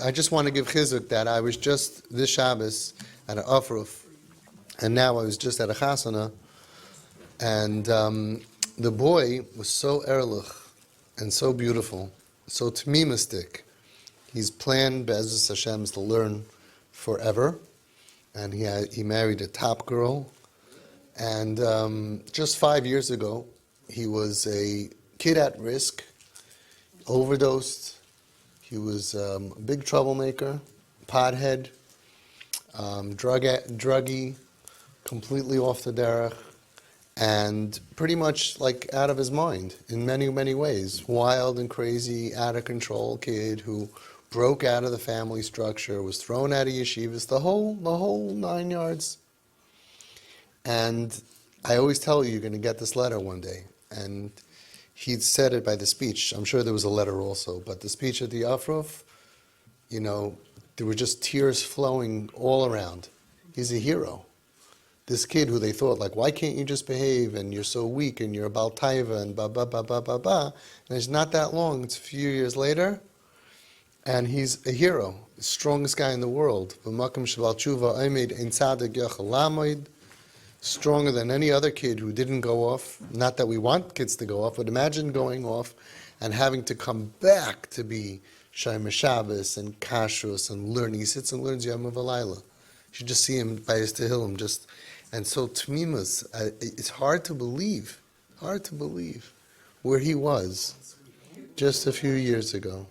I just want to give chizuk that I was just this Shabbos at an Afruf, and now I was just at a chasana, and the boy was so ehrlich and so beautiful, so tmimistic. He's planned Be'ezus Hashem's to learn forever, and he married a top girl, and just 5 years ago, he was a kid at risk, overdosed. He was a big troublemaker, pothead, druggy, completely off the derech, and pretty much like out of his mind in many, many ways. Wild and crazy, out of control kid who broke out of the family structure, was thrown out of yeshivas, the whole 9 yards. And I always tell you, you're going to get this letter one day. And he said it by the speech. I'm sure there was a letter also, but the speech at the Afruf, there were just tears flowing all around. He's a hero. This kid who they thought, like, why can't you just behave, and you're so weak, and you're a Baal Taiva, and ba ba ba ba ba ba. And it's not that long, it's a few years later, and he's a hero, the strongest guy in the world. B'makom shebal tshuva omed ein tzaddik yochel lamoid. Stronger than any other kid who didn't go off. Not that we want kids to go off, but imagine going off and having to come back to be Shomer Shabbos and Kashrus and learning. He sits and learns Yom V'Layla. You should just see him by his Tehillim. And so Tmimus, it's hard to believe where he was just a few years ago.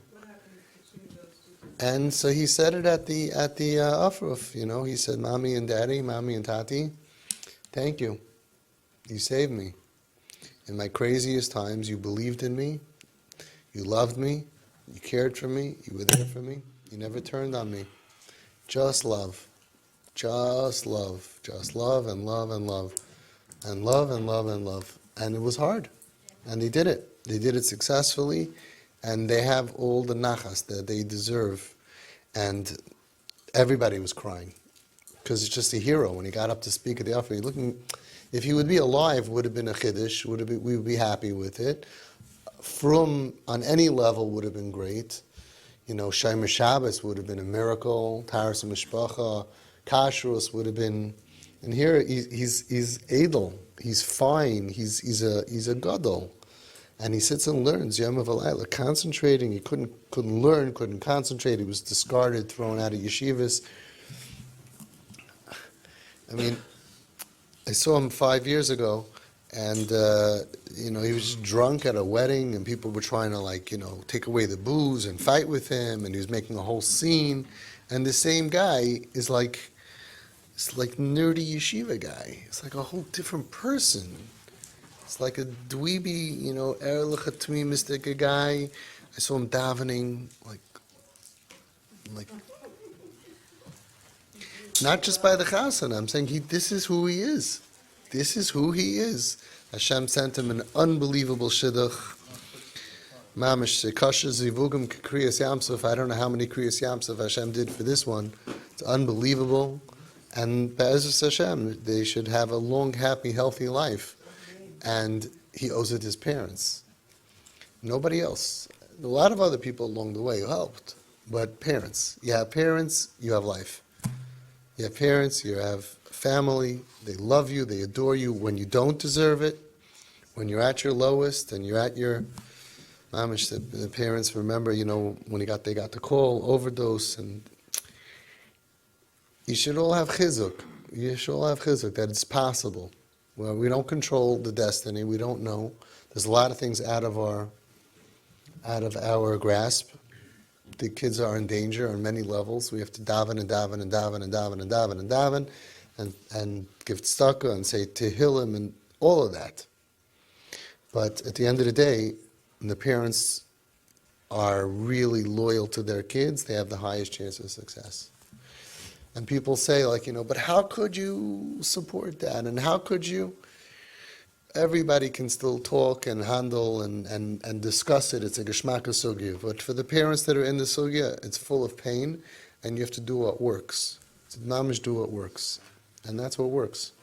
And so he said it at the Afruf. He said, "Mommy and Daddy, Mommy and Tati, thank you. You saved me. In my craziest times, you believed in me. You loved me. You cared for me. You were there for me. You never turned on me. Just love. Just love. Just love and love and love. And love and love and love." And it was hard. And they did it. They did it successfully. And they have all the nachas that they deserve. And everybody was crying. Because it's just a hero. When he got up to speak at the offer, if he would be alive, would have been a chiddush. We would be happy with it. From on any level would have been great. Shomer Shabbos would have been a miracle. Taras Mishpacha, Kashrus would have been. And here he's edel. He's fine. He's a gadol, and he sits and learns Yom V'Layla, concentrating. He couldn't learn, couldn't concentrate. He was discarded, thrown out of yeshivas. I mean, I saw him 5 years ago, and he was drunk at a wedding, and people were trying to take away the booze and fight with him, and he was making a whole scene. And the same guy is it's like nerdy yeshiva guy. It's like a whole different person. It's like a dweeby, erlich tmimistic guy. I saw him davening like. Not just by the chasana. I'm saying this is who he is. This is who he is. Hashem sent him an unbelievable shidduch. Mamish sekasha zivugim kriyas yamsuf. I don't know how many kriyas yamsuf Hashem did for this one. It's unbelievable. And Be'ezus Hashem, they should have a long, happy, healthy life. And he owes it to his parents. Nobody else. A lot of other people along the way who helped. But parents. You have parents, you have life. You have parents, you have family, they love you, they adore you when you don't deserve it, when you're at your lowest and you're at your, mamish, the parents remember, when they got the call, overdose, and you should all have chizuk. You should all have chizuk that it's possible. Well, we don't control the destiny, we don't know. There's a lot of things out of our grasp. The kids are in danger on many levels. We have to daven and daven and daven and daven and daven and daven and give tzedakah and say tehillim and all of that. But at the end of the day, when the parents are really loyal to their kids, they have the highest chance of success. And people say, but how could you support that? And how could you? Everybody can still talk and handle and discuss it. It's a geshmaka sugya. But for the parents that are in the sugya, it's full of pain, and you have to do what works. Mamish do what works. And that's what works.